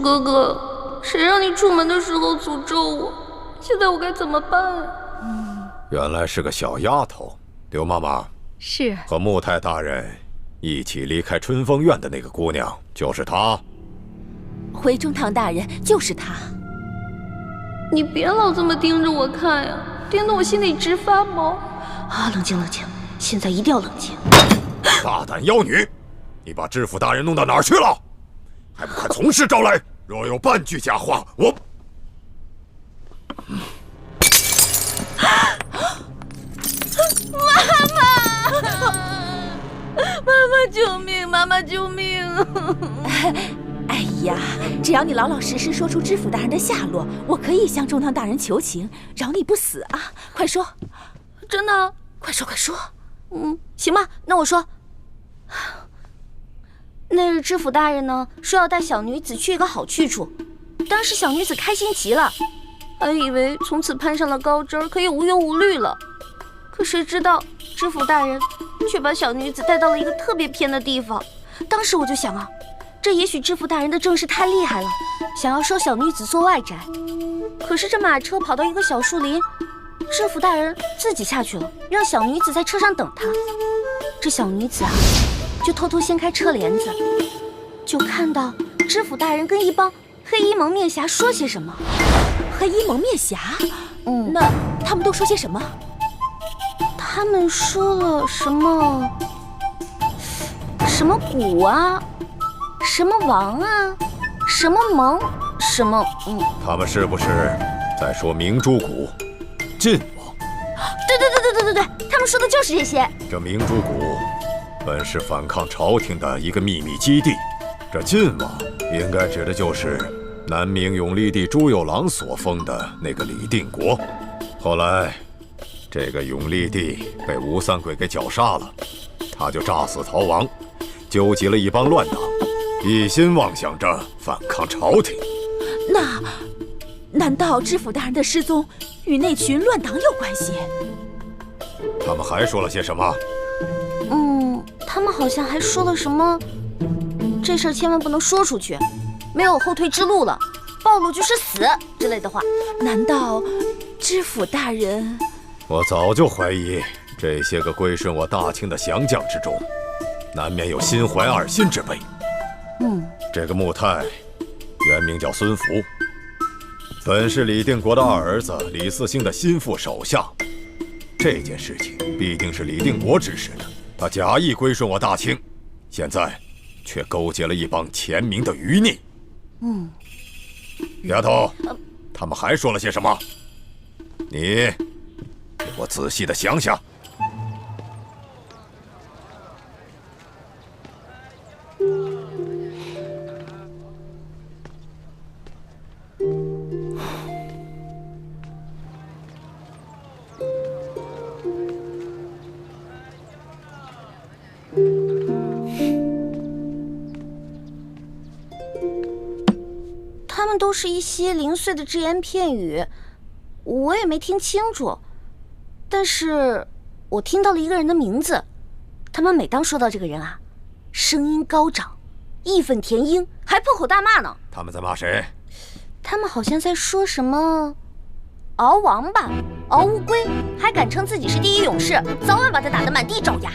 哥哥，谁让你出门的时候诅咒我？现在我该怎么办啊？原来是个小丫头。刘妈妈，是和穆太大人一起离开春风院的那个姑娘，就是她。回中堂大人就是她。你别老这么盯着我看呀，盯得我心里直发毛。啊，冷静冷静，现在一定要冷静。大胆妖女，你把知府大人弄到哪儿去了？还不快从实招来！若有半句假话，我……妈妈救命！妈妈救命！哎呀，只要你老老实实说出知府大人的下落，我可以向中堂大人求情，饶你不死啊！快说，真的？快说，快说！行吧，那我说，那日知府大人呢说要带小女子去一个好去处，当时小女子开心极了，还以为从此攀上了高枝，可以无忧无虑了。可谁知道知府大人却把小女子带到了一个特别偏的地方。当时我就想啊，这也许知府大人的正事太厉害了，想要收小女子做外宅。可是这马车跑到一个小树林，知府大人自己下去了，让小女子在车上等他。这小女子啊，就偷偷掀开车帘子，就看到知府大人跟一帮黑衣蒙面侠说些什么。黑衣蒙面侠？那他们都说些什么？他们说了什么谷啊，什么王啊，什么蒙，什么他们是不是在说明珠谷、晋王？对，他们说的就是这些。这明珠谷本是反抗朝廷的一个秘密基地，这晋王应该指的就是南明永历帝朱由榔所封的那个李定国。后来这个永历帝被吴三桂给绞杀了，他就诈死逃亡，纠集了一帮乱党，一心妄想着反抗朝廷。那难道知府大人的失踪与那群乱党有关系？他们还说了些什么？他们好像还说了什么，这事儿千万不能说出去，没有后退之路了，暴露就是死之类的话。难道知府大人……我早就怀疑这些个归顺我大清的降将之中，难免有心怀二心之辈。这个穆泰原名叫孙福，本是李定国的二儿子李嗣兴的心腹手下。这件事情必定是李定国指使的，他假意归顺我大清，现在却勾结了一帮前明的余孽。丫头，他们还说了些什么？你给我仔细的想想。他们都是一些零碎的只言片语，我也没听清楚，但是我听到了一个人的名字。他们每当说到这个人啊，声音高涨，义愤填膺，还破口大骂呢。他们在骂谁？他们好像在说什么敖王吧，敖乌龟，还敢称自己是第一勇士，早晚把他打得满地找牙。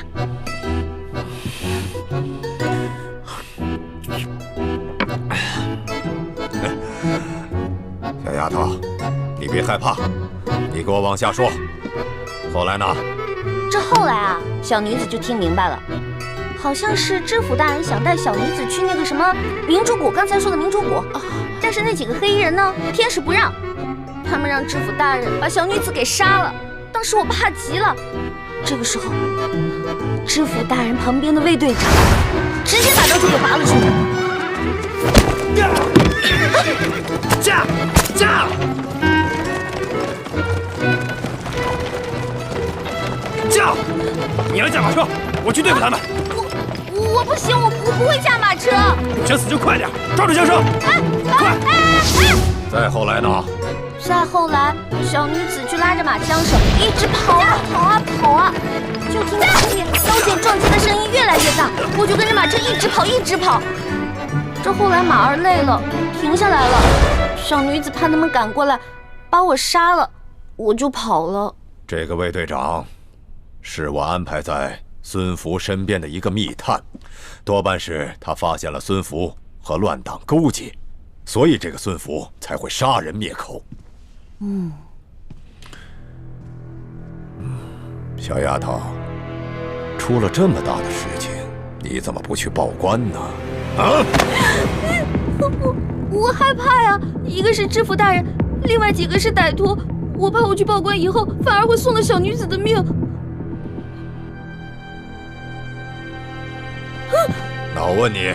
小丫头，你别害怕，你给我往下说。后来呢？这后来啊，小女子就听明白了，好像是知府大人想带小女子去那个什么明珠谷，刚才说的明珠谷，但是那几个黑衣人呢，偏是不让，他们让知府大人把小女子给杀了。当时我怕极了，这个时候，知府大人旁边的卫队长直接把刀就给拔了出来。驾！驾！你来驾马车，我去对付他们。我不行，我不会驾马车。想死就快点，抓住缰绳！快！再后来呢？再后来，小女子就拉着马缰绳，一直跑啊，就听到后面刀剑撞击的声音越来越大，我就跟着马车一直跑。这后来马儿累了，停下来了。小女子怕他们赶过来，把我杀了，我就跑了。这个卫队长，是我安排在孙福身边的一个密探，多半是他发现了孙福和乱党勾结，所以这个孙福才会杀人灭口。小丫头，出了这么大的事情，你怎么不去报官呢？啊！我害怕呀，一个是知府大人，另外几个是歹徒，我怕我去报官以后，反而会送了小女子的命。那我问你，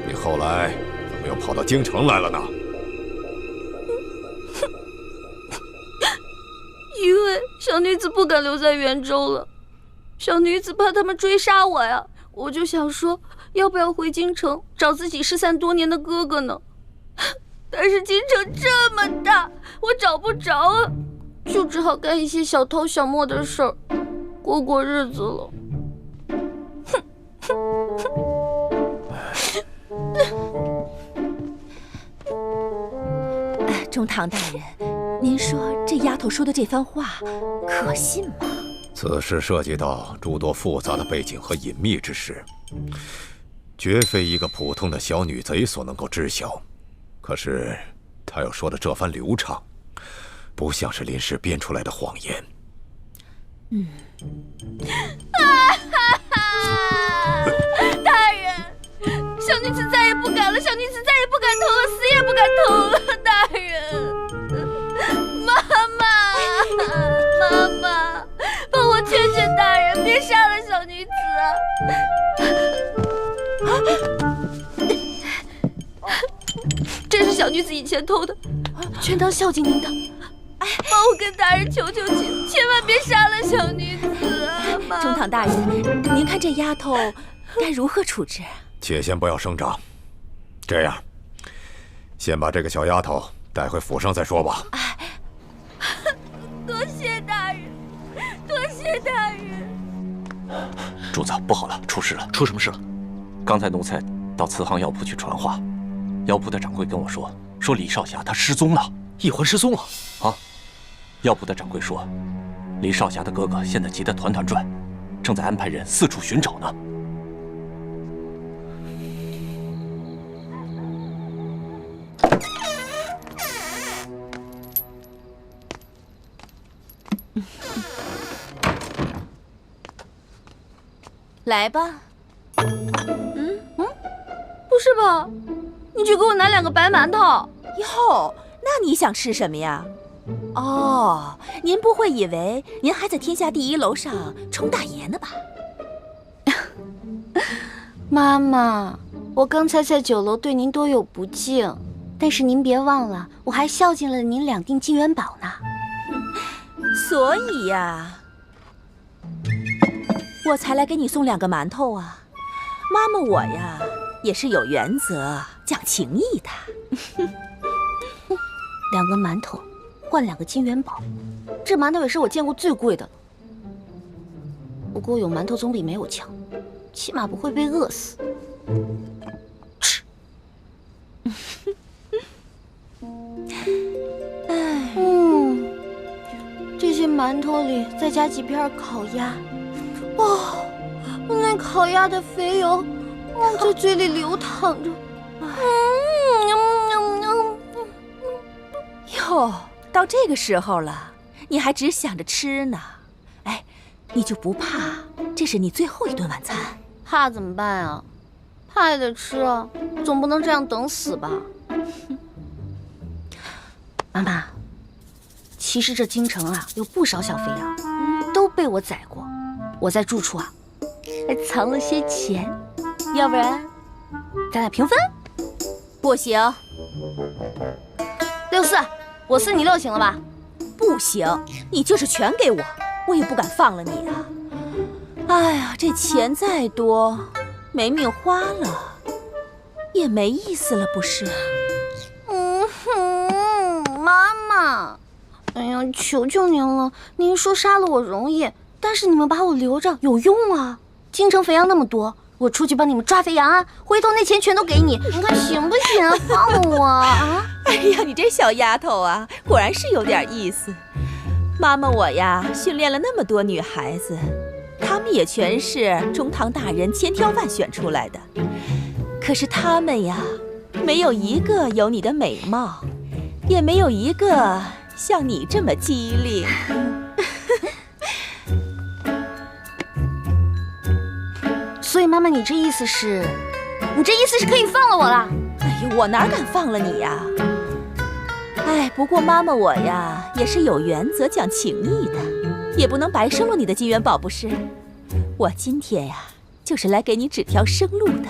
你后来怎么又跑到京城来了呢？因为小女子不敢留在袁州了，小女子怕他们追杀我呀，我就想说，要不要回京城找自己失散多年的哥哥呢？但是京城这么大，我找不着啊，就只好干一些小偷小摸的事儿，过日子了。中堂大人，您说这丫头说的这番话可信吗？此事涉及到诸多复杂的背景和隐秘之事，绝非一个普通的小女贼所能够知晓。可是她要说的这番流畅，不像是临时编出来的谎言。大人，小女子再也不敢了，小女子再也不敢偷了，死也不敢偷了。大人，妈妈，帮我劝劝大人，别杀了小女子啊！这是小女子以前偷的，全当孝敬您的。帮我跟大人求求情，千万别杀了小女子啊！妈妈，中堂大人，您看这丫头该如何处置？且先不要声张，这样，先把这个小丫头带回府上再说吧。多谢大人，多谢大人。主子，不好了，出事了！出什么事了？刚才奴才到慈航药铺去传话，药铺的掌柜跟我说李少侠他失踪了，一环失踪了啊！药铺的掌柜说，李少侠的哥哥现在急得团团转，正在安排人四处寻找呢。来吧。不是吧？你去给我拿2个白馒头。哟，那你想吃什么呀？哦，您不会以为您还在天下第一楼上冲大爷呢吧？妈妈，我刚才在酒楼对您多有不敬，但是您别忘了，我还孝敬了您2锭金元宝呢。所以呀，我才来给你送2个馒头啊。妈妈我呀，也是有原则、讲情义的。2个馒头换2个金元宝，这馒头也是我见过最贵的了。不过有馒头总比没有强，起码不会被饿死。吃。这些馒头里再加几片烤鸭，那烤鸭的肥油在嘴里流淌着。哟，到这个时候了，你还只想着吃呢？哎，你就不怕这是你最后一顿晚餐？怕怎么办啊？怕也得吃啊，总不能这样等死吧？妈妈，其实这京城啊有不少小肥羊，都被我宰过。我在住处啊还藏了些钱，要不然咱俩平分？不行，64，我4你6行了吧？不行，你就是全给我，我也不敢放了你啊！哎呀，这钱再多，没命花了，也没意思了，不是？妈妈，哎呀，求求您了，您说杀了我容易，但是你们把我留着有用啊！京城肥羊那么多，我出去帮你们抓肥羊啊，回头那钱全都给你，你看行不行啊？放了我啊！哎呀，你这小丫头啊，果然是有点意思。妈妈我呀，训练了那么多女孩子，她们也全是中堂大人千挑万选出来的。可是她们呀，没有一个有你的美貌，也没有一个像你这么机灵。所以妈妈，你这意思是可以放了我了？哎呀，我哪敢放了你呀！哎，不过妈妈我呀，也是有原则、讲情义的，也不能白收了你的金元宝，不是？我今天呀，就是来给你指条生路的。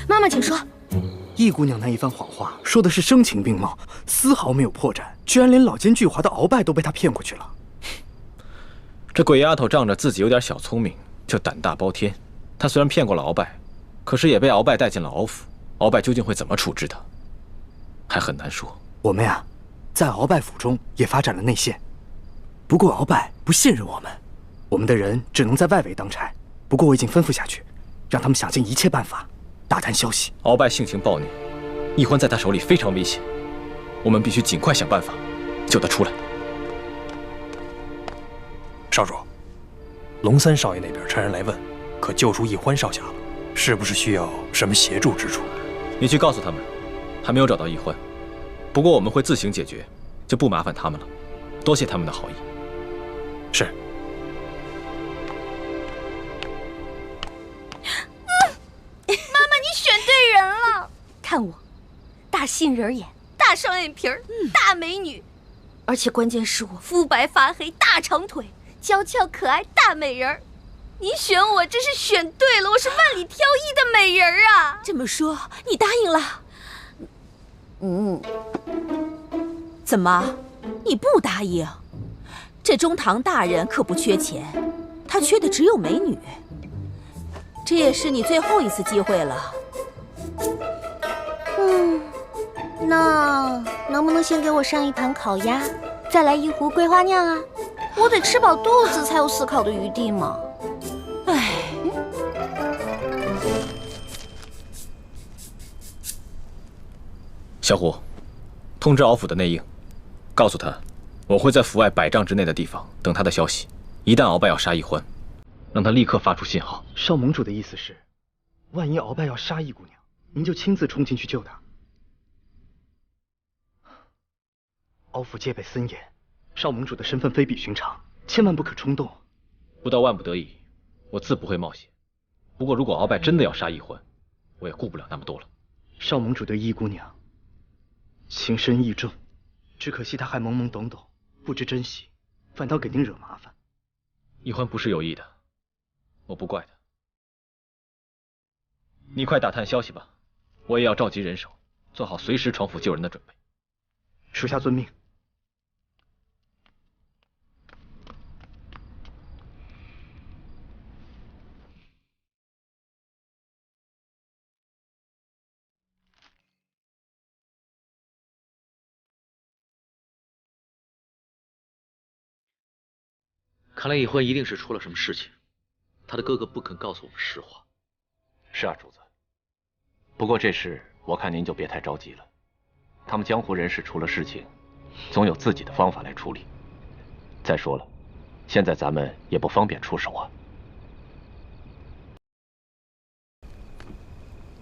妈妈，请说。易姑娘那一番谎话，说的是声情并茂，丝毫没有破绽，居然连老奸巨猾的鳌拜都被她骗过去了。这鬼丫头仗着自己有点小聪明，就胆大包天。她虽然骗过了鳌拜，可是也被鳌拜带进了鳌府。鳌拜究竟会怎么处置她，还很难说。我们呀，在鳌拜府中也发展了内线，不过鳌拜不信任我们的人只能在外围当差。不过我已经吩咐下去，让他们想尽一切办法打探消息。鳌拜性情暴虐，易欢在他手里非常危险，我们必须尽快想办法救他出来。少主，龙三少爷那边差人来问，可救出易欢少侠了，是不是需要什么协助之处？你去告诉他们，还没有找到易欢，不过我们会自行解决，就不麻烦他们了。多谢他们的好意。是。妈妈，你选对人了。看我，大杏仁眼，大双眼皮儿，大美女，而且关键是我肤白发黑，大长腿，娇俏可爱，大美人儿。你选我真是选对了，我是万里挑一的美人儿啊！这么说，你答应了？怎么，你不答应？这中堂大人可不缺钱，他缺的只有美女。这也是你最后一次机会了。那能不能先给我上一盘烤鸭，再来一壶桂花酿啊？我得吃饱肚子才有思考的余地嘛。唉，小虎，通知鳌府的内应，告诉他，我会在府外100丈之内的地方等他的消息。一旦鳌拜要杀易欢，让他立刻发出信号。少盟主的意思是，万一鳌拜要杀易姑娘，您就亲自冲进去救她。鳌府戒备森严，少盟主的身份非比寻常，千万不可冲动。不到万不得已，我自不会冒险。不过如果鳌拜真的要杀易欢，我也顾不了那么多了。少盟主对易姑娘情深意重，只可惜她还懵懵懂懂，不知珍惜，反倒给您惹麻烦。易欢不是有意的，我不怪他。你快打探消息吧，我也要召集人手，做好随时闯府救人的准备。属下遵命。看来易欢一定是出了什么事情，他的哥哥不肯告诉我们实话。是啊，主子。不过这事我看您就别太着急了，他们江湖人士出了事情，总有自己的方法来处理。再说了，现在咱们也不方便出手啊。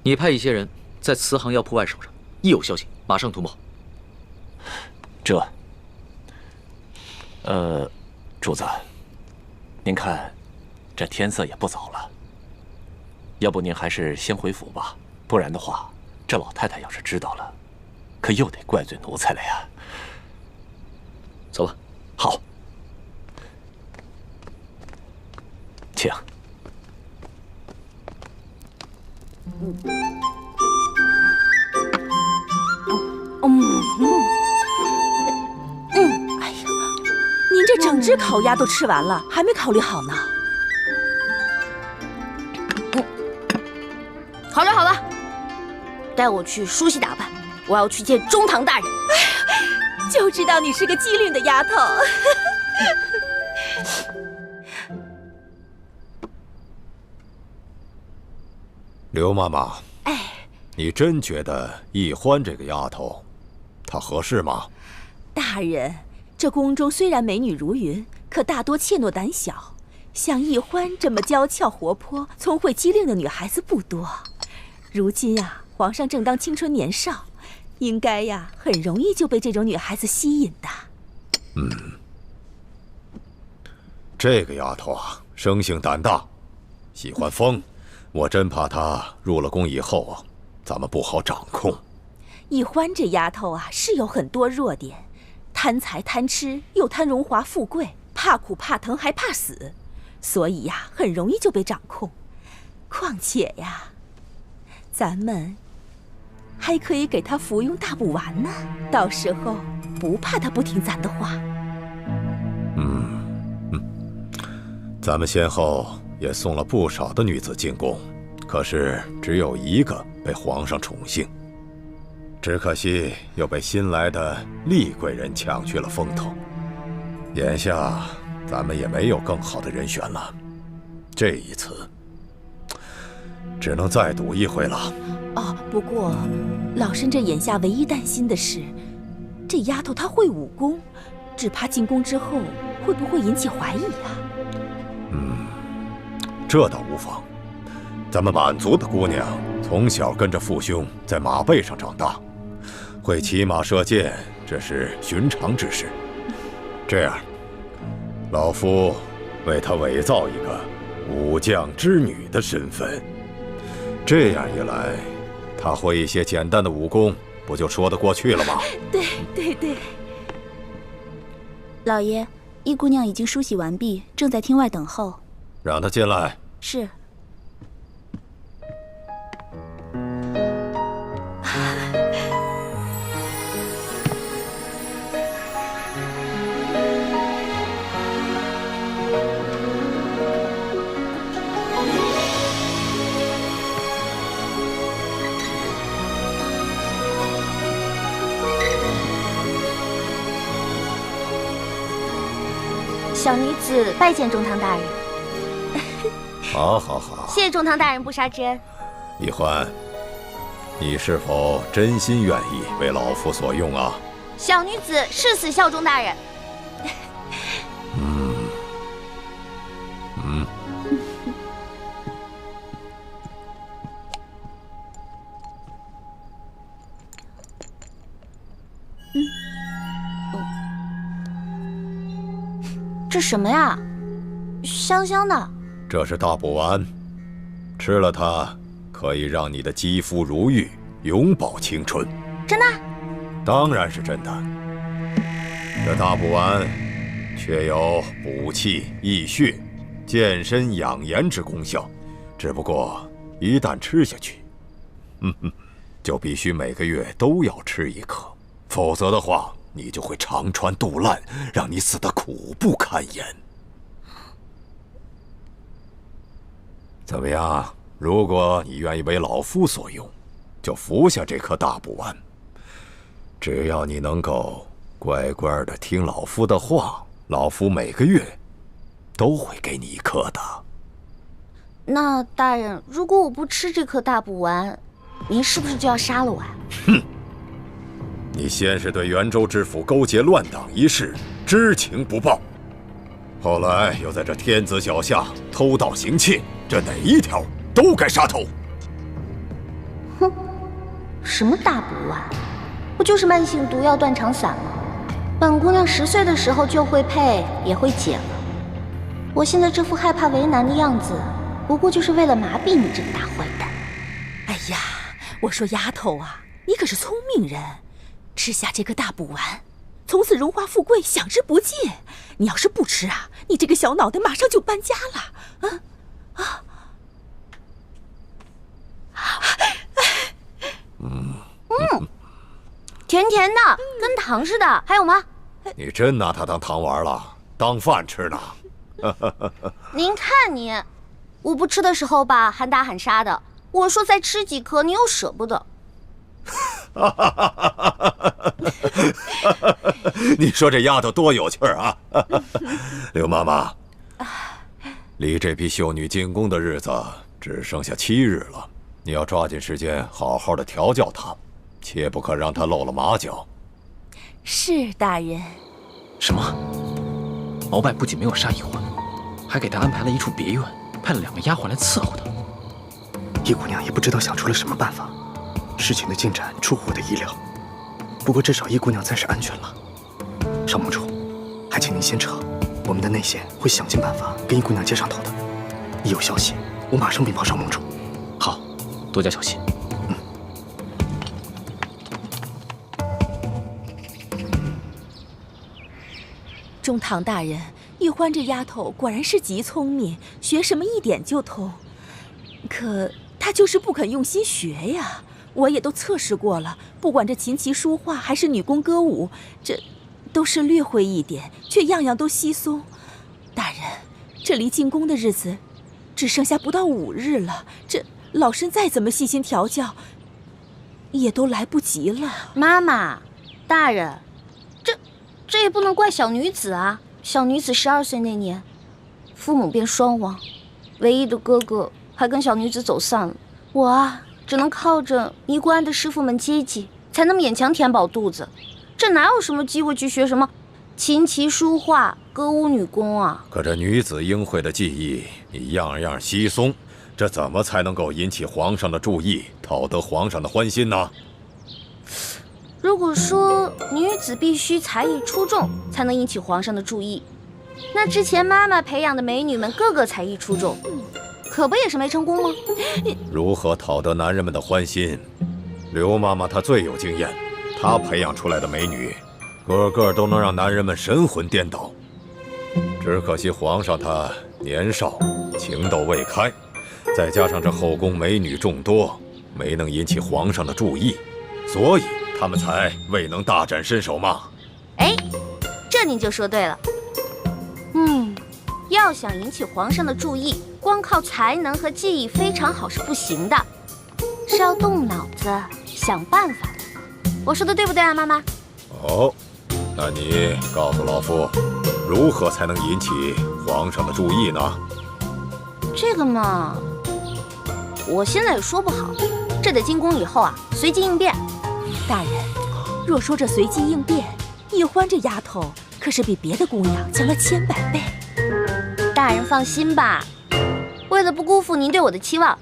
你派一些人在慈航药铺外守着，一有消息马上通报。主子，您看，这天色也不早了，要不您还是先回府吧，不然的话，这老太太要是知道了，可又得怪罪奴才了呀。走吧。好，请。哎呀，您这整只烤鸭都吃完了，还没考虑好呢。好了好了，带我去梳洗打扮，我要去见中堂大人。就知道你是个机灵的丫头。刘妈妈，哎，你真觉得易欢这个丫头，她合适吗？大人，这宫中虽然美女如云，可大多怯懦胆小，像易欢这么娇俏活泼、聪慧机灵的女孩子不多。如今呀，皇上正当青春年少，应该呀很容易就被这种女孩子吸引的。这个丫头啊，生性胆大，喜欢疯，我真怕她入了宫以后啊，咱们不好掌控。易欢这丫头啊，是有很多弱点，贪财贪吃，又贪荣华富贵，怕苦怕疼还怕死，所以呀，很容易就被掌控。况且呀，咱们还可以给她服用大补丸呢，到时候不怕她不听咱的话。咱们先后也送了不少的女子进宫，可是只有一个被皇上宠幸，只可惜又被新来的厉贵人抢去了风头。眼下咱们也没有更好的人选了，这一次只能再赌一回了。哦，不过老身这眼下唯一担心的是，这丫头她会武功，只怕进宫之后会不会引起怀疑啊？这倒无妨。咱们满族的姑娘从小跟着父兄在马背上长大，会骑马射箭，这是寻常之事。这样，老夫为她伪造一个武将之女的身份，这样一来，她会一些简单的武功，不就说得过去了吗？对。老爷，易姑娘已经梳洗完毕，正在厅外等候。让她进来。是。小女子拜见中堂大人。好，谢谢中堂大人不杀之恩。易欢，你是否真心愿意为老夫所用啊？小女子誓死效忠大人。这什么呀？香香的。这是大补丸，吃了它可以让你的肌肤如玉，永葆青春。真的？当然是真的。这大补丸确有补气益血、健身养颜之功效，只不过一旦吃下去，就必须每个月都要吃一颗，否则的话，你就会肠穿肚烂，让你死得苦不堪言。怎么样？如果你愿意为老夫所用，就服下这颗大补丸。只要你能够乖乖的听老夫的话，老夫每个月都会给你一颗的。那大人，如果我不吃这颗大补丸，您是不是就要杀了我啊？哼！你先是对元州知府勾结乱党一事知情不报，后来又在这天子脚下偷盗行窃，这哪一条都该杀头。哼，什么大补丸？不就是慢性毒药断肠散吗？本姑娘10岁的时候就会配，也会解了。我现在这副害怕为难的样子，不过就是为了麻痹你这个大坏蛋。哎呀，我说丫头啊，你可是聪明人，吃下这个大补丸，从此荣华富贵享之不尽。你要是不吃啊，你这个小脑袋马上就搬家了。甜甜的，跟糖似的。还有吗？你真拿它当糖丸了，当饭吃呢？您看你，我不吃的时候吧，喊打喊杀的。我说再吃几颗，你又舍不得。你说这丫头多有趣啊！刘妈妈，离这批秀女进宫的日子只剩下7日了，你要抓紧时间好好的调教她，切不可让她露了马脚。是大人。什么？鳌拜不仅没有杀易欢，还给他安排了一处别院，派了2个丫鬟来伺候他。易姑娘也不知道想出了什么办法，事情的进展出乎我的意料。不过至少易姑娘暂时安全了。少盟主，还请您先撤，我们的内线会想尽办法跟易姑娘接上头的。一有消息，我马上禀报少盟主。好，多加小心。中堂大人，易欢这丫头果然是极聪明，学什么一点就通。可她就是不肯用心学呀。我也都测试过了，不管这琴棋书画还是女工歌舞，这都是略会一点，却样样都稀松。大人，这离进宫的日子只剩下不到5日了，这老身再怎么细心调教，也都来不及了。妈妈，大人，这也不能怪小女子啊。小女子12岁那年，父母便双亡，唯一的哥哥还跟小女子走散了。我啊，只能靠着尼姑庵的师傅们接济，才能勉强填饱肚子。这哪有什么机会去学什么琴棋书画、歌舞女工啊？可这女子应会的技艺，你样样稀松，这怎么才能够引起皇上的注意，讨得皇上的欢心呢？如果说女子必须才艺出众才能引起皇上的注意，那之前妈妈培养的美女们个个才艺出众，可不也是没成功吗？如何讨得男人们的欢心？刘妈妈她最有经验，她培养出来的美女，个个都能让男人们神魂颠倒。只可惜皇上他年少，情窦未开，再加上这后宫美女众多，没能引起皇上的注意，所以他们才未能大展身手嘛。哎，这您就说对了。要想引起皇上的注意，光靠才能和技艺非常好是不行的，是要动脑子想办法的。我说的对不对啊，妈妈？哦，那你告诉老夫，如何才能引起皇上的注意呢？这个嘛，我现在也说不好，这得进宫以后啊，随机应变。大人，若说这随机应变，易欢这丫头可是比别的姑娘强了千百倍。大人放心吧，为了不辜负您对我的期望，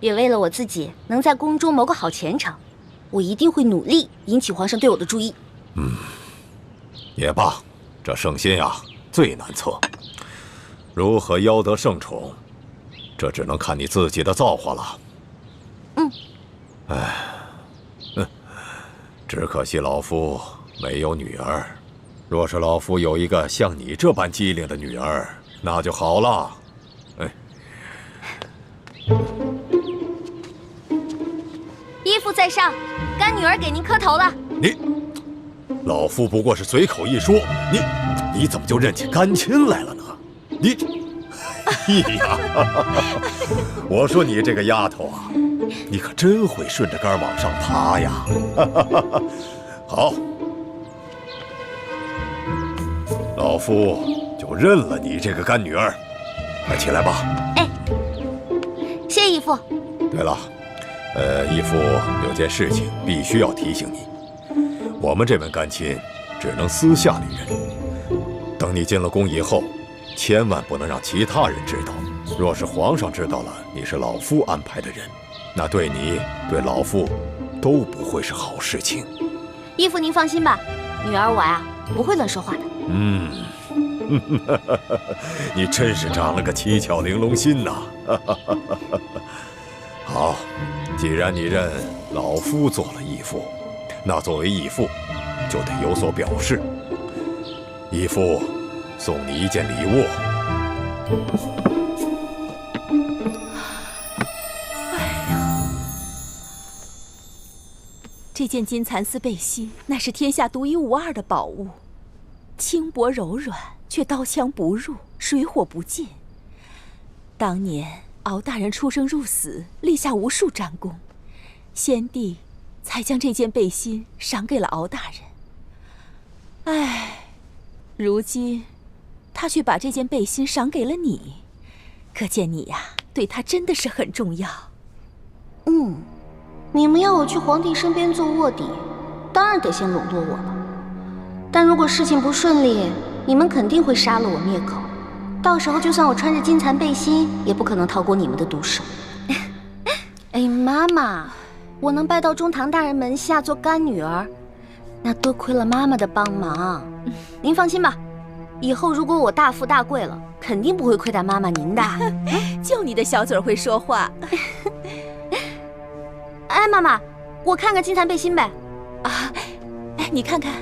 也为了我自己能在宫中谋个好前程，我一定会努力引起皇上对我的注意。也罢，这圣心呀最难测，如何邀得圣宠，这只能看你自己的造化了。只可惜老夫没有女儿，若是老夫有一个像你这般机灵的女儿，那就好了。依父在上，干女儿给您磕头了。老夫不过是随口一说，你怎么就认起干亲来了呢？哎呀，我说你这个丫头啊，你可真会顺着杆往上爬呀！好，老夫就认了你这个干女儿。快起来吧。哎，谢义父。对了，义父有件事情必须要提醒你，我们这门干亲只能私下里认，等你进了宫以后，千万不能让其他人知道。若是皇上知道了你是老夫安排的人，那对你对老夫都不会是好事情。义父您放心吧，女儿我呀不会乱说话的。你真是长了个七巧玲珑心呐！好，既然你认老夫做了义父，那作为义父就得有所表示。义父送你一件礼物。这件金蚕丝背心乃是天下独一无二的宝物，轻薄柔软，却刀枪不入，水火不进。当年敖大人出生入死，立下无数战功，先帝才将这件背心赏给了敖大人。唉，如今他却把这件背心赏给了你，可见你呀，对他真的是很重要。你们要我去皇帝身边做卧底，当然得先笼络我了。但如果事情不顺利，你们肯定会杀了我灭口。到时候就算我穿着金蚕背心，也不可能逃过你们的毒手。哎，妈妈，我能拜到中堂大人门下做干女儿，那多亏了妈妈的帮忙。您放心吧，以后如果我大富大贵了，肯定不会亏待妈妈您的。就你的小嘴会说话。哎，妈妈，我看看金蚕背心呗。啊，哎，你看看，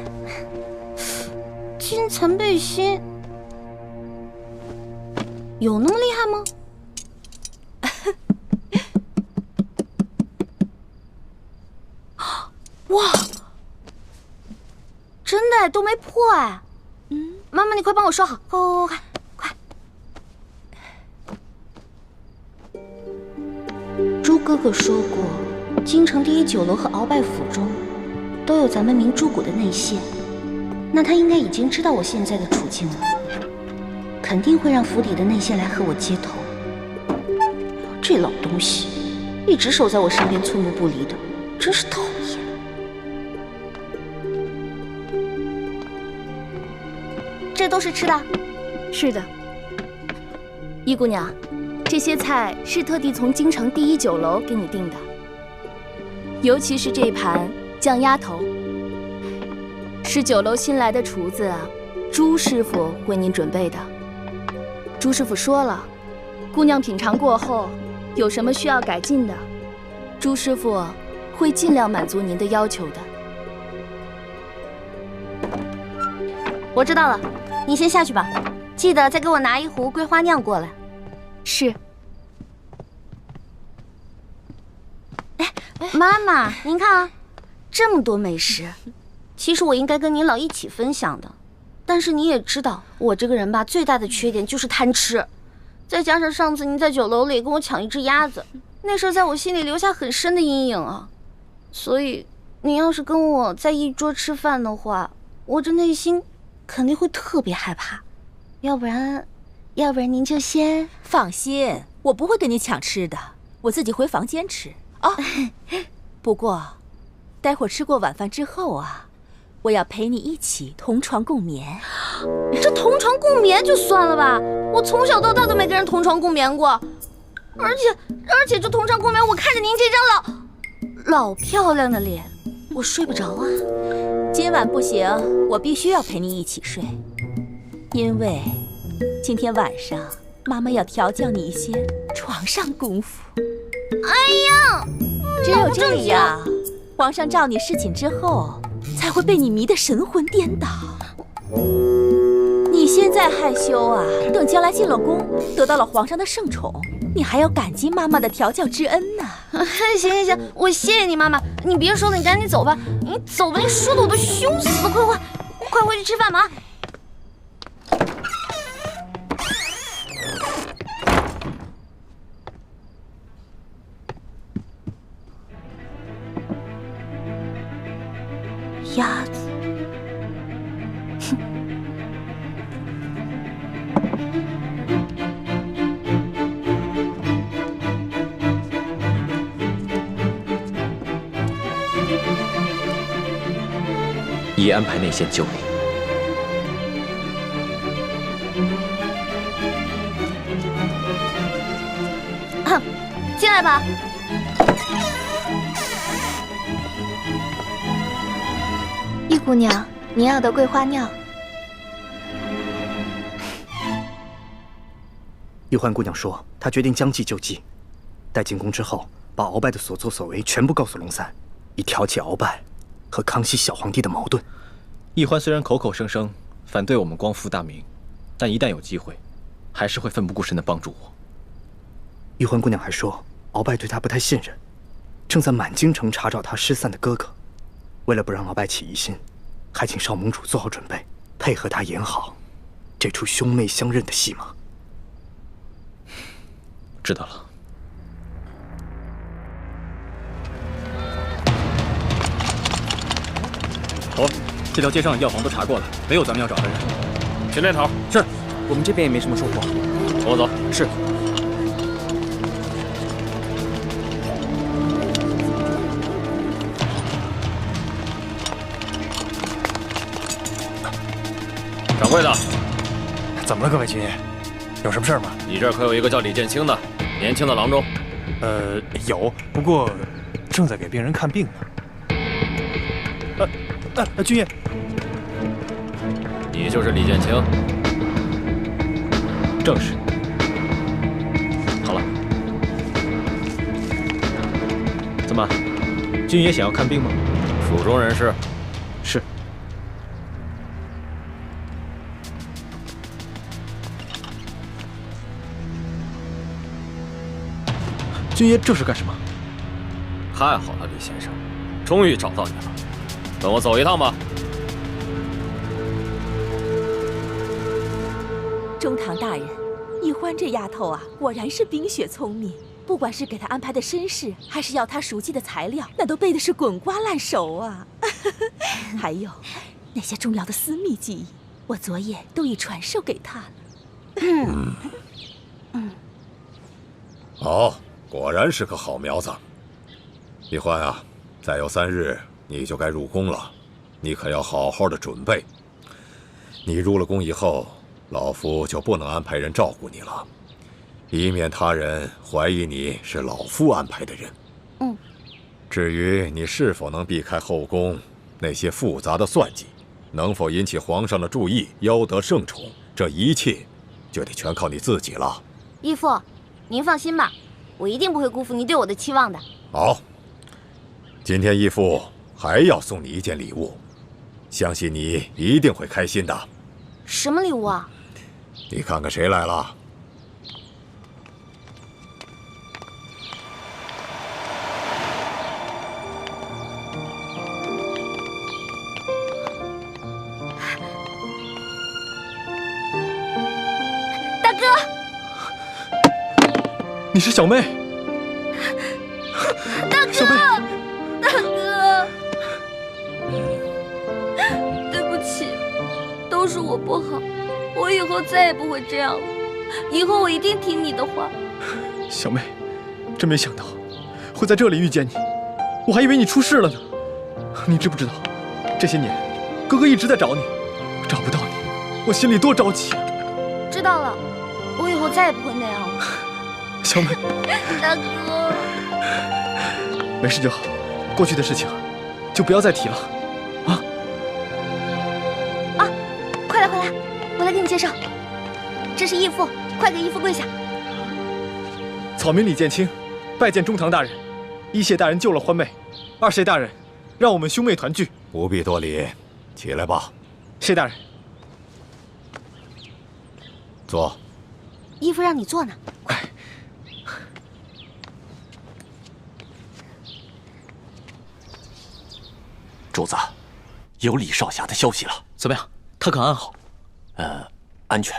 金蚕背心有那么厉害吗？哇，真的都没破哎！妈妈，你快帮我收好，快！朱哥哥说过，京城第1酒楼和鳌拜府中都有咱们明珠谷的内线，那他应该已经知道我现在的处境了，肯定会让府里的内线来和我接头。这老东西一直守在我身边，寸步不离的，真是讨厌。这都是吃的？是的。易姑娘，这些菜是特地从京城第1酒楼给你订的，尤其是这盘酱鸭头，是酒楼新来的厨子朱师傅为您准备的。朱师傅说了，姑娘品尝过后，有什么需要改进的，朱师傅会尽量满足您的要求的。我知道了，你先下去吧，记得再给我拿一壶桂花酿过来。是。妈妈，您看啊，这么多美食，其实我应该跟您老一起分享的。但是你也知道，我这个人吧，最大的缺点就是贪吃。再加上上次您在酒楼里跟我抢一只鸭子，那事在我心里留下很深的阴影啊。所以，您要是跟我在一桌吃饭的话，我这内心肯定会特别害怕。要不然您就先放心，我不会跟你抢吃的，我自己回房间吃。哦，不过，待会儿吃过晚饭之后啊，我要陪你一起同床共眠。这同床共眠就算了吧，我从小到大都没跟人同床共眠过，而且这同床共眠，我看着您这张老漂亮的脸，我睡不着啊。今晚不行，我必须要陪你一起睡，因为今天晚上妈妈要调教你一些床上功夫。哎呀，只有这样，皇上召你侍寝之后，才会被你迷得神魂颠倒。你现在害羞啊，等将来进了宫，得到了皇上的圣宠，你还要感激妈妈的调教之恩呢。行，我谢谢你妈妈。你别说了，你赶紧走吧。你走吧，你说的我都羞死了。快回去吃饭吧。鸭子，哼。已安排内线救你。进来吧。易姑娘，您要的桂花酿。玉欢姑娘说，她决定将计就计，待进宫之后，把鳌拜的所作所为全部告诉龙三，以挑起鳌拜和康熙小皇帝的矛盾。易欢虽然口口声声反对我们光复大明，但一旦有机会，还是会奋不顾身地帮助我。玉欢姑娘还说，鳌拜对她不太信任，正在满京城查找她失散的哥哥。为了不让鳌拜起疑心，还请少盟主做好准备，配合他演好这出兄妹相认的戏码。知道了。头，这条街上药房都查过了，没有咱们要找的人。前面头是，我们这边也没什么收获。跟我走。是。掌柜的，怎么了，各位军爷？有什么事儿吗？你这儿可有一个叫李建清的年轻的郎中？有，不过正在给病人看病呢。军爷，你就是李建清？正是。好了，怎么，军爷想要看病吗？蜀中人士。是。军爷这是干什么？太好了，李先生，终于找到你了，跟我走一趟吧。中堂大人，易欢这丫头啊，果然是冰雪聪明。不管是给她安排的身世，还是要她熟悉的材料，那都背的是滚瓜烂熟啊。还有那些重要的私密记忆，我昨夜都已传授给她了。好，果然是个好苗子。易欢啊，再有3日你就该入宫了，你可要好好的准备。你入了宫以后，老夫就不能安排人照顾你了，以免他人怀疑你是老夫安排的人。至于你是否能避开后宫那些复杂的算计，能否引起皇上的注意，邀得圣宠，这一切就得全靠你自己了。义父，您放心吧，我一定不会辜负您对我的期望的。好，今天义父还要送你一件礼物，相信你一定会开心的。什么礼物啊？你看看谁来了？大哥，你是小妹。大哥，小妹，大哥，对不起，都是我不好，我以后再也不会这样了。以后我一定听你的话。小妹，真没想到会在这里遇见你，我还以为你出事了呢。你知不知道，这些年哥哥一直在找你，找不到你，我心里多着急。知道了，我以后再也不会那样了。小美，大哥，没事就好，过去的事情就不要再提了。快来快来，我来给你介绍，这是义父，快给义父跪下。草民李建清，拜见中堂大人。一谢大人救了欢妹，二谢大人让我们兄妹团聚。不必多礼，起来吧。谢大人。坐。义父让你坐呢。主子，有李少侠的消息了。怎么样？他可安好？安全，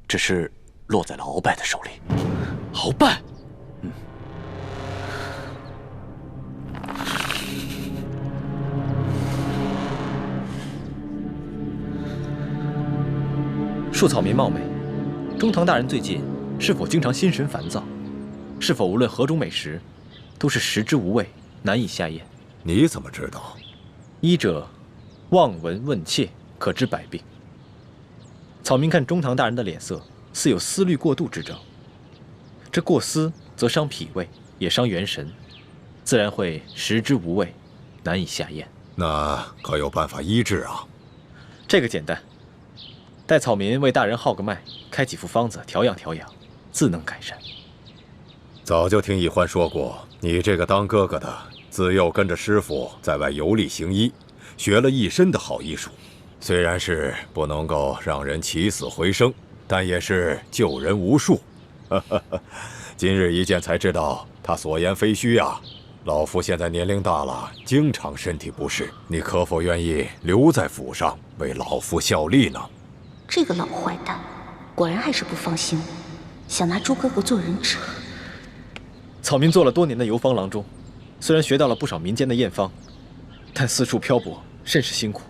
只是落在了鳌拜的手里。鳌拜？恕草民冒昧，中堂大人最近是否经常心神烦躁？是否无论何种美食，都是食之无味，难以下咽？你怎么知道？医者望闻问切，可知百病。草民看中堂大人的脸色，似有思虑过度之兆。这过思则伤脾胃，也伤元神，自然会食之无味，难以下咽。那可有办法医治啊？这个简单，待草民为大人号个脉，开几副方子调养调养，自能改善。早就听易欢说过，你这个当哥哥的，自幼跟着师傅在外游历行医，学了一身的好医术。虽然是不能够让人起死回生，但也是救人无数。今日一见才知道，他所言非虚啊。老夫现在年龄大了，经常身体不适，你可否愿意留在府上为老夫效力呢？这个老坏蛋，果然还是不放心，想拿朱哥哥做人质。草民做了多年的游方郎中，虽然学到了不少民间的验方，但四处漂泊，甚是辛苦，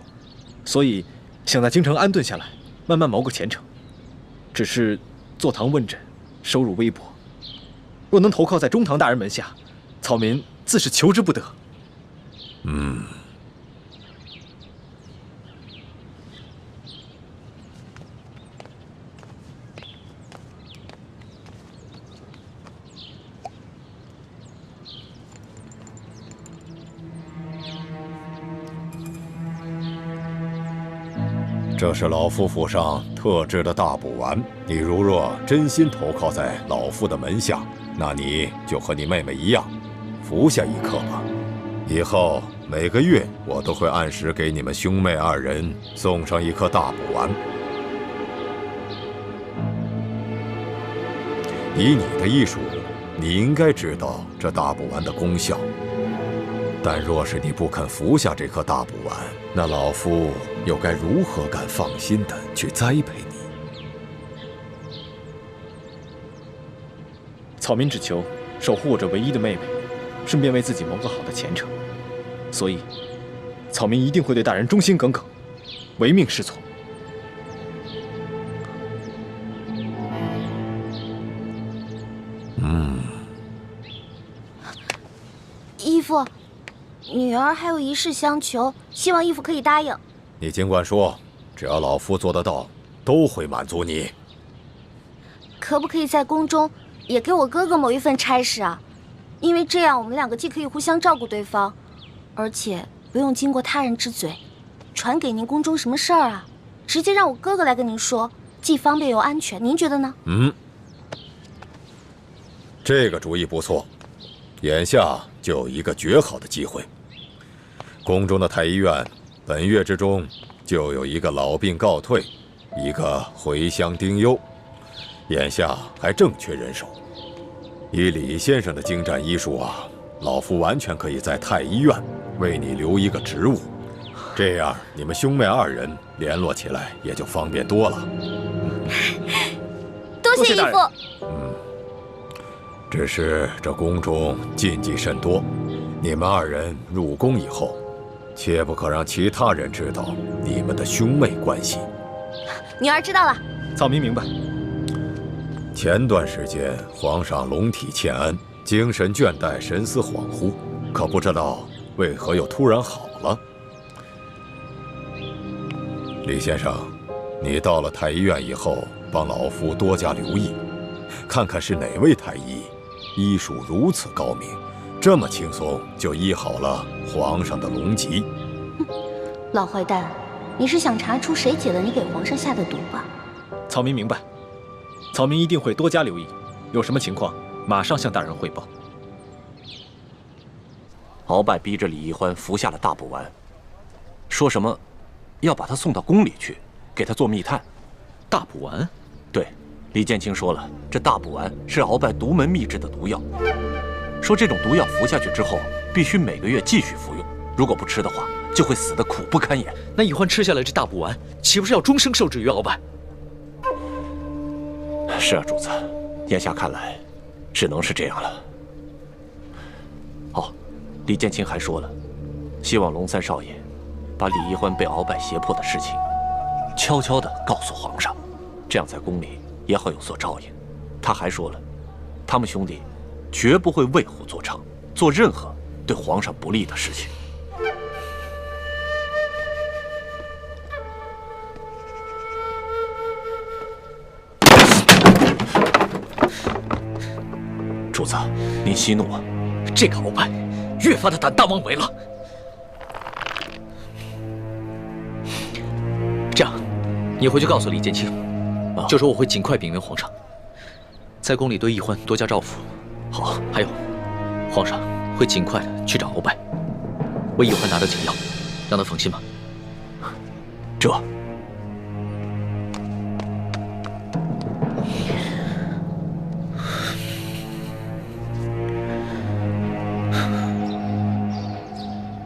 所以想在京城安顿下来，慢慢谋个前程。只是坐堂问诊，收入微薄，若能投靠在中堂大人门下，草民自是求之不得。这是老夫府上特制的大补丸，你如若真心投靠在老夫的门下，那你就和你妹妹一样，服下一颗吧。以后每个月我都会按时给你们兄妹2人送上一颗大补丸。以你的医术，你应该知道这大补丸的功效。但若是你不肯服下这颗大补丸，那老夫又该如何敢放心的去栽培你？草民只求守护我这唯一的妹妹，顺便为自己谋个好的前程。所以，草民一定会对大人忠心耿耿，唯命是从。义父。女儿还有一事相求，希望义父可以答应。你尽管说，只要老夫做得到，都会满足你。可不可以在宫中也给我哥哥某一份差事啊？因为这样我们2个既可以互相照顾对方，而且不用经过他人之嘴传给您宫中什么事儿啊，直接让我哥哥来跟您说，既方便又安全。您觉得呢？这个主意不错。眼下就有一个绝好的机会。宫中的太医院本月之中就有一个老病告退，一个回乡丁忧，眼下还正缺人手。以李先生的精湛医术啊，老夫完全可以在太医院为你留一个职务，这样你们兄妹2人联络起来也就方便多了。多谢义父。只是这宫中禁忌甚多，你们2人入宫以后，切不可让其他人知道你们的兄妹关系。女儿知道了。草民明白。前段时间皇上龙体欠安，精神倦怠，神思恍惚，可不知道为何又突然好了。李先生，你到了太医院以后，帮老夫多加留意，看看是哪位太医医术如此高明，这么轻松就医好了皇上的龙疾。老坏蛋，你是想查出谁解了你给皇上下的毒吧？草民明白，草民一定会多加留意，有什么情况马上向大人汇报。鳌拜逼着李易欢服下了大补丸，说什么要把他送到宫里去，给他做密探。大补丸？对。李建清说了，这大补丸是鳌拜独门秘制的毒药，说这种毒药服下去之后，必须每个月继续服用，如果不吃的话，就会死得苦不堪言。那易欢吃下来这大补丸，岂不是要终生受制于鳌拜？是啊，主子，眼下看来，只能是这样了。哦，李建清还说了，希望龙三少爷把李易欢被鳌拜胁迫的事情，悄悄地告诉皇上，这样在宫里也好有所照应。他还说了，他们兄弟绝不会为虎作伥，做任何对皇上不利的事情。主子，您息怒啊！这个鳌拜越发的胆大妄为了。这样，你回去告诉李建清，就说我会尽快禀明皇上，在宫里对易欢多加照拂。好，还有，皇上会尽快的去找鳌拜，为易欢拿到解药，让他放心吧。这。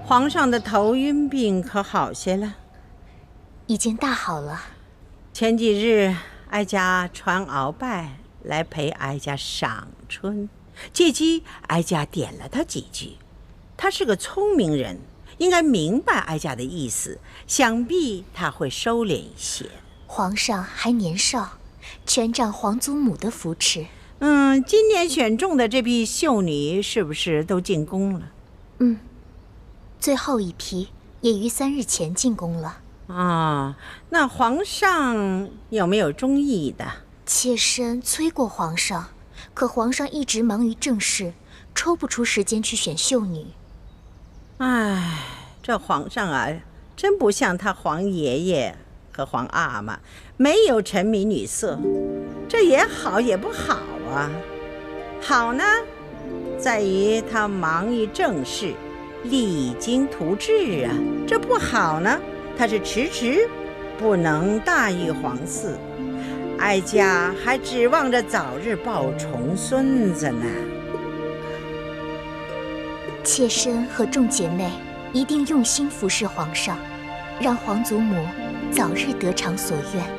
皇上的头晕病可好些了？已经大好了。前几日哀家传鳌拜来陪哀家赏春，借机哀家点了他几句。他是个聪明人，应该明白哀家的意思，想必他会收敛一些。皇上还年少，全仗皇祖母的扶持。今年选中的这批秀女是不是都进宫了？最后一批也于3日前进宫了。那皇上有没有中意的？妾身催过皇上，可皇上一直忙于政事，抽不出时间去选秀女。这皇上啊，真不像他皇爷爷和皇阿玛没有沉迷女色，这也好也不好啊。好呢，在于他忙于政事，励精图治啊。这不好呢，他是迟迟不能大育皇嗣，哀家还指望着早日抱重孙子呢。妾身和众姐妹一定用心服侍皇上，让皇祖母早日得偿所愿。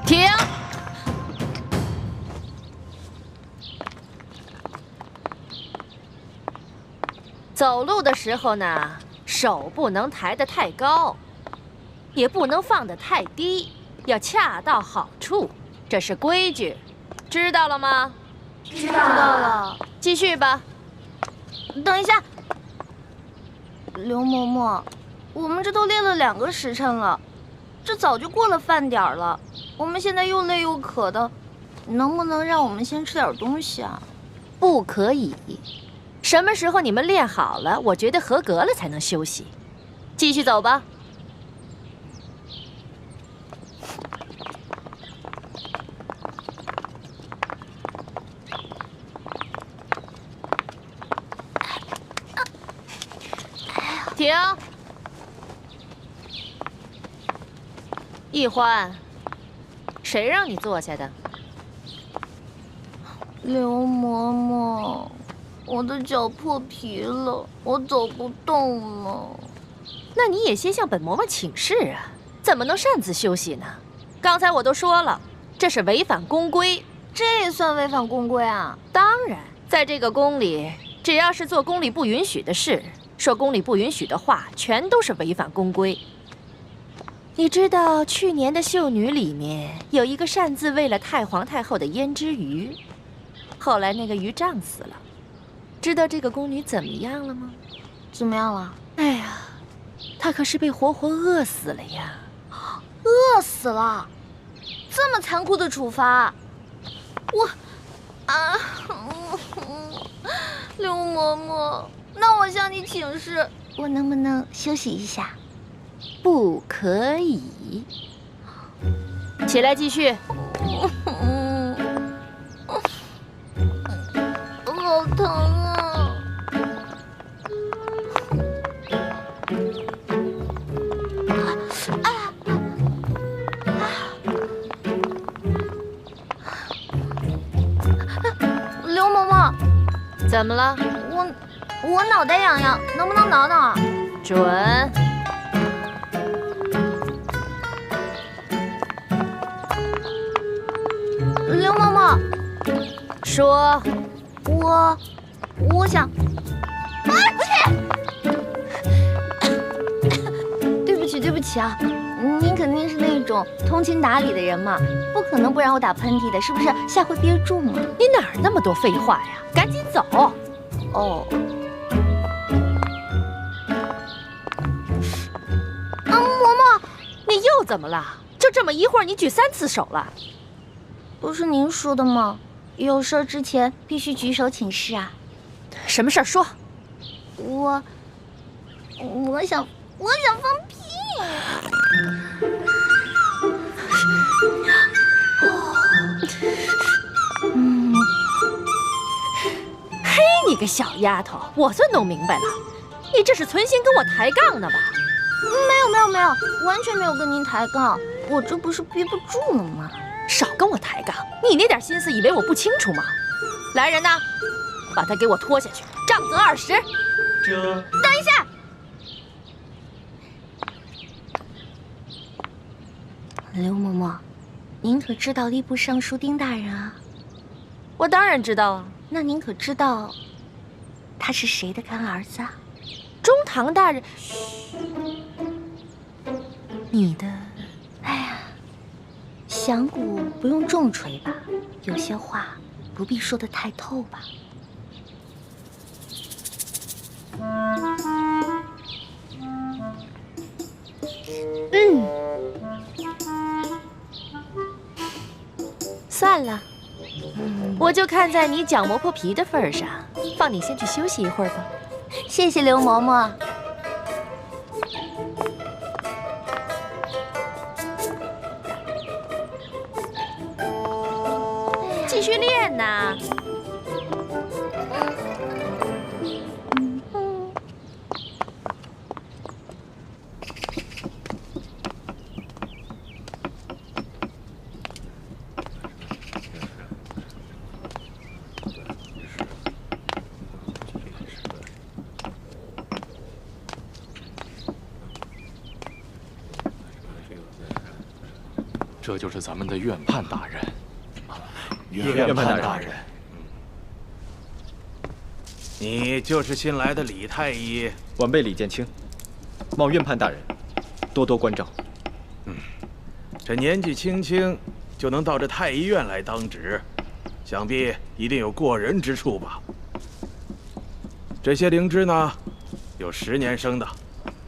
停！走路的时候呢，手不能抬得太高，也不能放得太低，要恰到好处，这是规矩，知道了吗？知道了。继续吧。等一下，刘嬷嬷，我们这都练了2个时辰了，这早就过了饭点了。我们现在又累又渴的，能不能让我们先吃点东西啊？不可以。什么时候你们练好了，我觉得合格了才能休息。继续走吧。停！易欢，谁让你坐下的？刘嬷嬷，我的脚破皮了，我走不动了。那你也先向本嬷嬷请示啊，怎么能擅自休息呢？刚才我都说了，这是违反宫规。这也算违反宫规啊？当然，在这个宫里，只要是做宫里不允许的事，说宫里不允许的话，全都是违反宫规。你知道去年的秀女里面有一个擅自喂了太皇太后的胭脂鱼，后来那个鱼胀死了。知道这个宫女怎么样了吗？怎么样了？哎呀，她可是被活活饿死了呀！饿死了？这么残酷的处罚，刘嬷嬷，那我向你请示，我能不能休息一下？不可以。起来继续。好疼啊！刘嬷嬷，怎么了？我脑袋痒痒，能不能挠挠啊？准。刘嬷嬷，说。我想，对不起啊，您肯定是那种通情达理的人嘛，不可能不让我打喷嚏的，是不是？下回憋住嘛。你哪儿那么多废话呀？赶紧走。哦。嬷嬷，你又怎么了？就这么一会儿，你举3次手了。不是您说的吗？有事之前必须举手请示啊。什么事儿说？我想放屁。嘿，你个小丫头，我算弄明白了，你这是存心跟我抬杠呢吧？没有，完全没有跟您抬杠，我这不是憋不住了吗？少跟我抬杠，你那点心思以为我不清楚吗？来人呐，把他给我拖下去，杖责20。等一下，刘嬷嬷，您可知道吏部尚书丁大人啊？我当然知道啊。那您可知道他是谁的干儿子啊？中堂大人。你的，哎呀，响鼓不用重锤吧？有些话不必说得太透吧。算了，我就看在你讲磨破皮的份上，放你先去休息一会儿吧。谢谢刘嬷嬷。继续练呐。这就是咱们的院判大人。院判大人，你就是新来的李太医。晚辈李建清，望院判大人多多关照。这年纪轻轻就能到这太医院来当值，想必一定有过人之处吧？这些灵芝呢，有10年生的、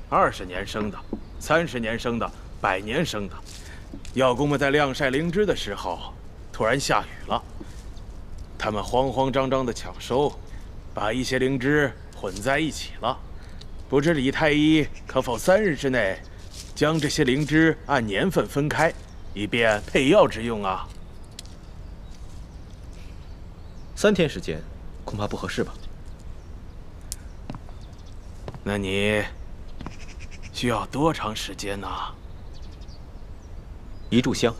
20年生的、30年生的、100年生的。药工们在晾晒灵芝的时候，突然下雨了，他们慌慌张张地抢收，把一些灵芝混在一起了。不知李太医可否3日之内将这些灵芝按年份分开，以便配药之用啊？3天时间，恐怕不合适吧？那你需要多长时间呢？1炷香。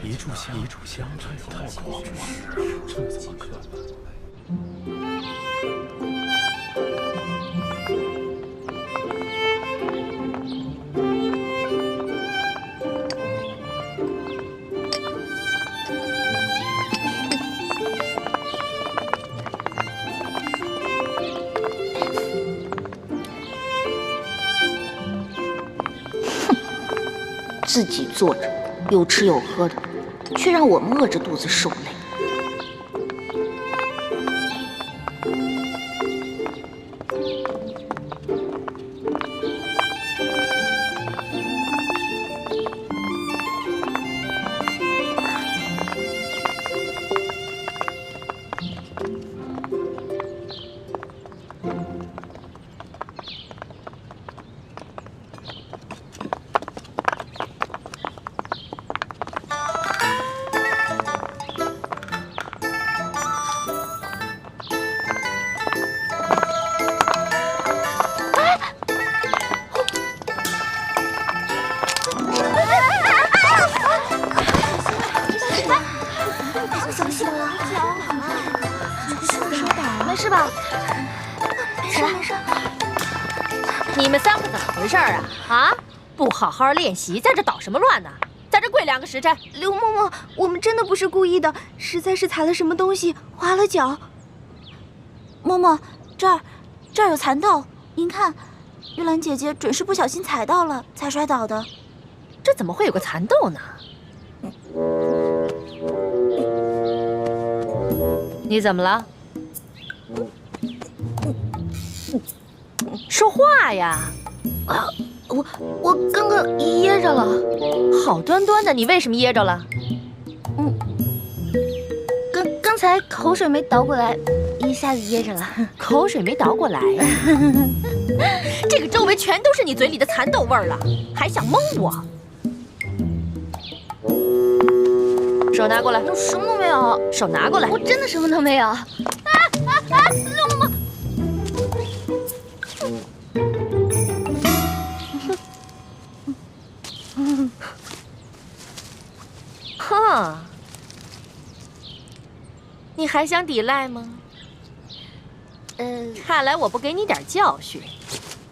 1炷香，这也太狂了，这怎么可能？自己坐着，有吃有喝的，却让我们饿着肚子受累。没事吧？起来。你们3个怎么回事啊？啊！不好好练习，在这捣什么乱呢？在这跪2个时辰。刘嬷嬷，我们真的不是故意的，实在是踩了什么东西，滑了脚。嬷嬷，这儿有蚕豆，您看，玉兰姐姐准是不小心踩到了，才摔倒的。这怎么会有个蚕豆呢？你怎么了？说话呀！啊，我刚刚噎着了。好端端的，你为什么噎着了？刚才口水没倒过来，一下子噎着了。口水没倒过来呀？这个周围全都是你嘴里的蚕豆味儿了，还想蒙我？手拿过来。我什么都没有。手拿过来。我真的什么都没有。刘嬷嬷。哼，你还想抵赖吗？看来我不给你点教训，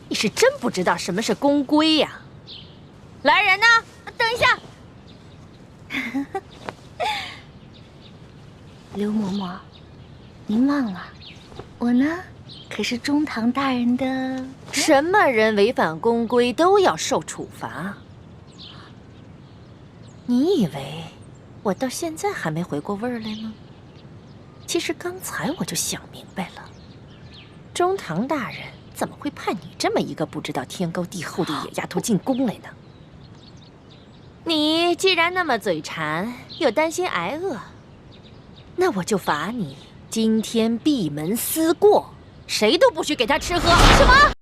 你是真不知道什么是公规呀。来人呐，等一下。刘嬷嬷，您忘了，我呢可是中堂大人的。什么人违反公规都要受处罚？你以为我到现在还没回过味儿来吗？其实刚才我就想明白了，中堂大人怎么会派你这么一个不知道天高地厚的野丫头进宫来呢？你既然那么嘴馋，又担心挨饿，那我就罚你今天闭门思过，谁都不许给他吃喝。什么？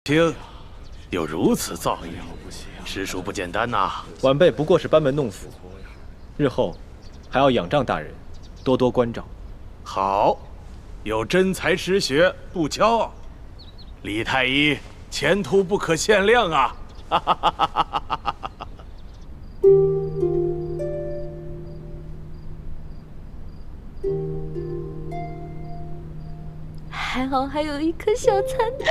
听，有如此造诣，实属不简单呐。晚辈不过是班门弄斧，日后还要仰仗大人多多关照。好，有真才实学，不骄傲。李太医前途不可限量啊！哈哈哈哈哈哈！还好还有一颗小蚕豆。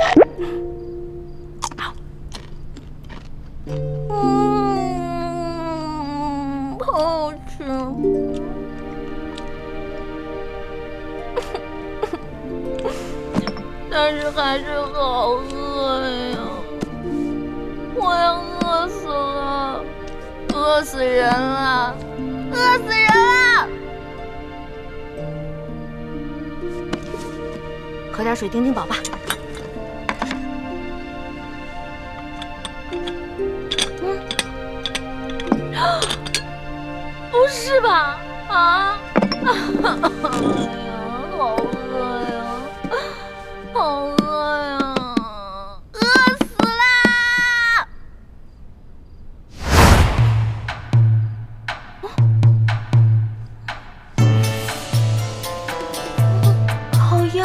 好吃。但是还是好饿呀！我要饿死了，饿死人了，饿死人了！喝点水顶顶饱吧。不是吧？啊！哎呀，好饿呀，好饿呀，饿死啦！好呀。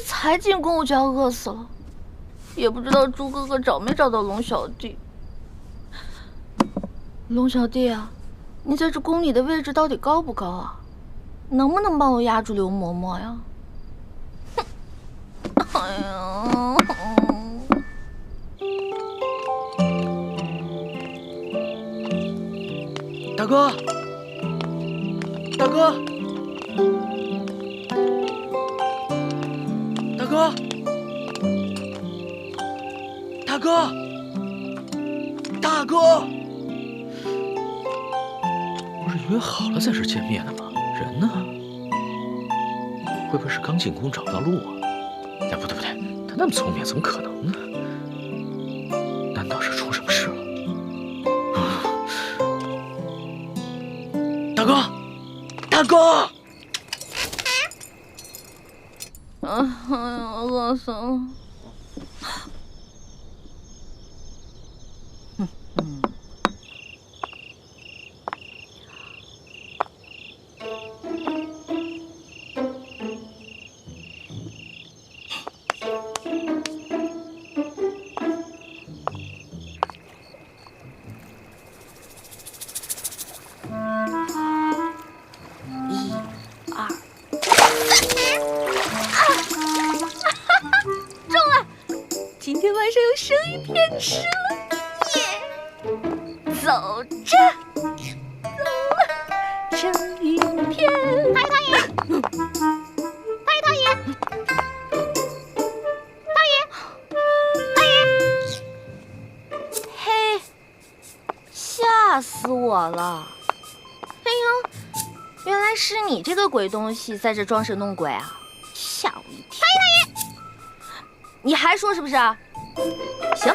才进宫我就要饿死了，也不知道猪哥哥找没找到龙小弟。龙小弟啊，你在这宫里的位置到底高不高啊？能不能帮我压住刘嬷嬷呀？哎呀！大哥，大哥。大哥，大哥，大哥，不是约好了在这见面的吗？人呢？会不会是刚进宫找不到路啊？哎，不对不对，他那么聪明，怎么可能呢？难道是出什么事了？大哥，大哥！哎呀，饿死了！生鱼片吃了，耶！走着，生鱼片。太太爷，太太爷，太爷，太爷！嘿，吓死我我了。哎呦，原来是你这个鬼东西在这装神弄鬼啊！吓我一跳。你还说是不是？行，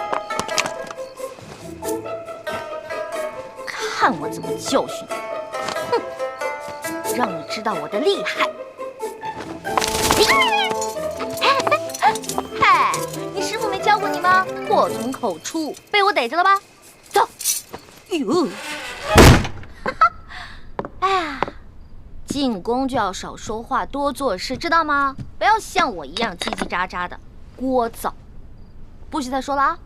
看我怎么教训你！哼，让你知道我的厉害。哎，你师傅没教过你吗？祸从口出，被我逮着了吧？走。哟，哎呀，进宫就要少说话，多做事，知道吗？不要像我一样叽叽喳喳的，聒噪。不许再说了啊！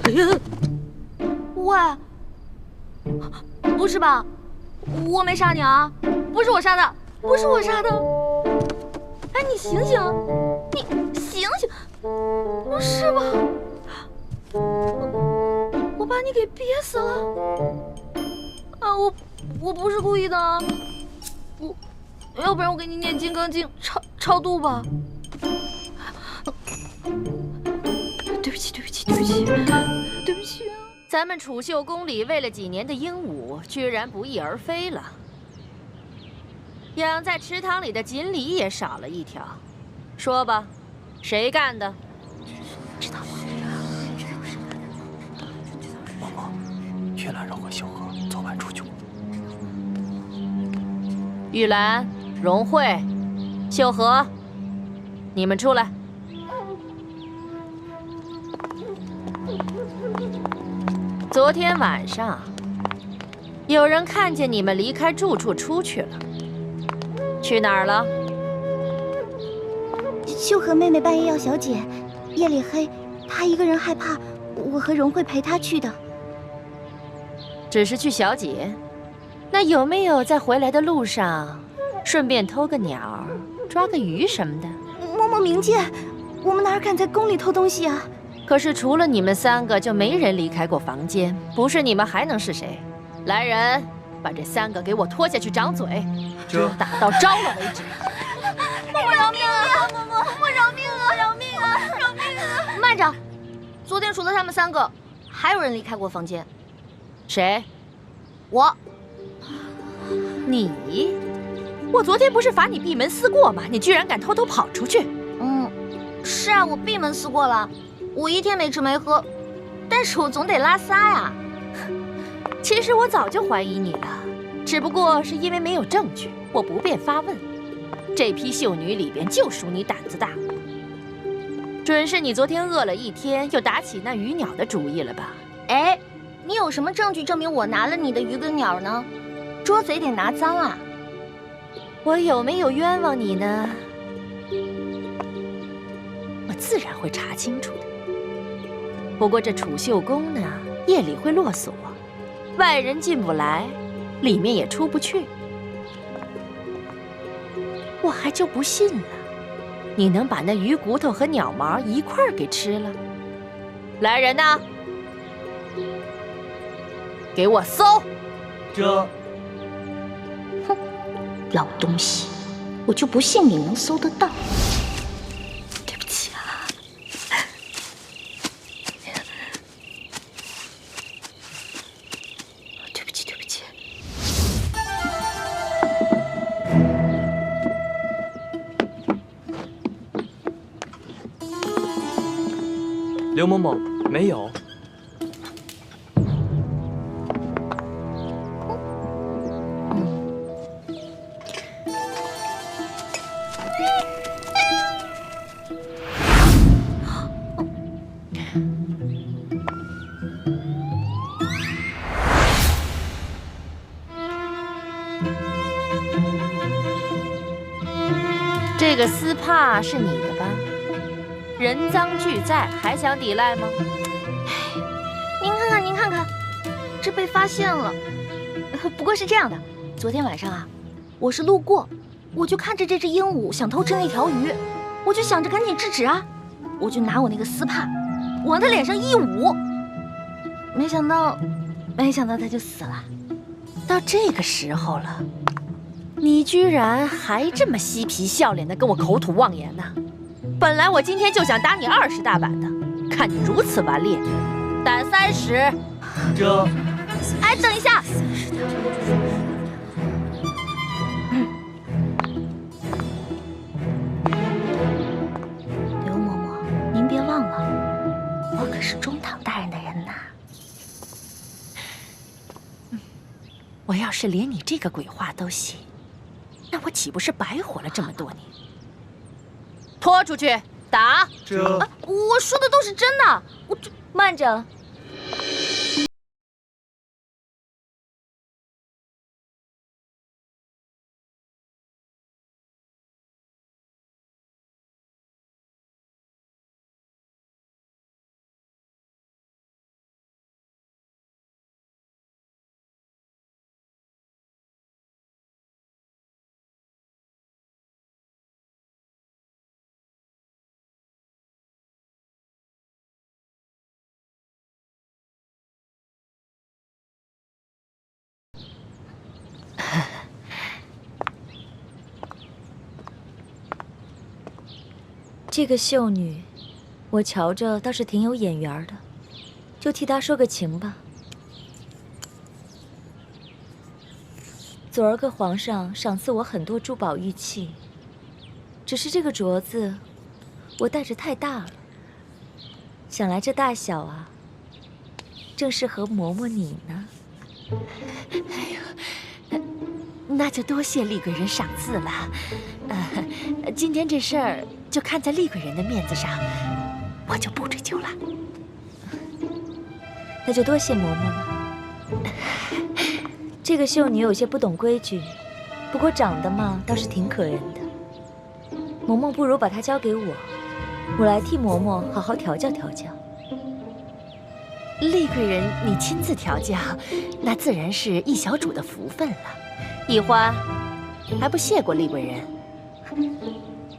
哎呀，喂，不是吧？我没杀你啊！不是我杀的，不是我杀的！哎，你醒醒，你醒醒！不是吧？我把你给憋死了！啊，我不是故意的啊！要不然我给你念《金刚经》超度吧。对不起，对不起，对不起，对不起啊！咱们储秀宫里喂了几年的鹦鹉，居然不翼而飞了。养在池塘里的锦鲤也少了一条。说吧，谁干的？知道吗？嬷嬷，玉兰柔和秀禾昨晚出去过。玉兰、荣慧、秀禾，你们出来。昨天晚上，有人看见你们离开住处出去了，去哪儿了？秀禾妹妹半夜要小姐，夜里黑，她一个人害怕，我和荣慧陪她去的。只是去小姐，那有没有在回来的路上，顺便偷个鸟、抓个鱼什么的？嬷嬷明鉴，我们哪敢在宫里偷东西啊？可是除了你们三个，就没人离开过房间。不是你们还能是谁？来人，把这三个给我拖下去掌嘴，打到招了为止。嬷嬷饶命啊！嬷嬷饶命啊！饶命啊！饶命啊！慢着，昨天除了他们三个，还有人离开过房间。谁？我。你？我昨天不是罚你闭门思过吗？你居然敢偷偷跑出去！是啊，我闭门思过了。我一天没吃没喝，但是我总得拉撒呀。其实我早就怀疑你了，只不过是因为没有证据，我不便发问。这批秀女里边就属你胆子大，准是你昨天饿了一天，又打起那鱼鸟的主意了吧？哎，你有什么证据证明我拿了你的鱼跟鸟呢？捉贼得拿赃啊！我有没有冤枉你呢？我自然会查清楚的。不过这储秀宫呢，夜里会落锁，外人进不来，里面也出不去。我还就不信了，你能把那鱼骨头和鸟毛一块儿给吃了？来人呐，给我搜！这，哼，老东西，我就不信你能搜得到。对不起啊。对不起，对不起。刘某某，没有。这个丝帕是你的吧？人赃俱在，还想抵赖吗？您看看，您看看，这被发现了。不过是这样的，昨天晚上啊，我是路过，我就看着这只鹦鹉想偷吃那条鱼，我就想着赶紧制止啊，我就拿我那个丝帕往他脸上一捂，没想到他就死了。到这个时候了，你居然还这么嬉皮笑脸的跟我口吐妄言呢！本来我今天就想打你20大板的，看你如此顽劣，胆30。这。哎，等一下。刘嬷嬷，您别忘了，我可是中堂大人的人呐。我要是连你这个鬼话都信，那我岂不是白活了这么多年？拖出去打！这，我说的都是真的。我这慢着。这个秀女，我瞧着倒是挺有眼缘的，就替她说个情吧。昨儿个皇上赏赐我很多珠宝玉器，只是这个镯子我戴着太大了，想来这大小啊，正适合嬷嬷你呢。哎呦，那就多谢厉贵人赏赐了。今天这事儿就看在厉贵人的面子上，我就不追究了。那就多谢嬷嬷了。这个秀女有些不懂规矩，不过长得嘛倒是挺可人的。嬷嬷不如把她交给我，我来替嬷嬷好好调教调教。厉贵人你亲自调教，那自然是易小主的福分了。易欢，还不谢过厉贵人？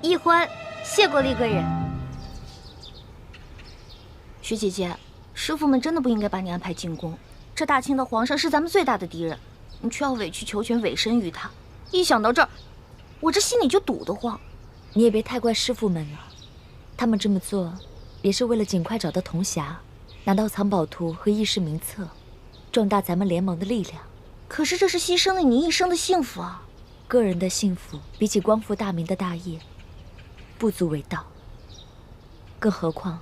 易欢，谢过厉贵人。徐姐姐，师傅们真的不应该把你安排进宫。这大清的皇上是咱们最大的敌人，你却要委曲求全，委身于他。一想到这儿，我这心里就堵得慌。你也别太怪师傅们了，他们这么做也是为了尽快找到铜匣，拿到藏宝图和议事名册，壮大咱们联盟的力量。可是这是牺牲了你一生的幸福啊！个人的幸福比起光复大明的大业，不足为道。更何况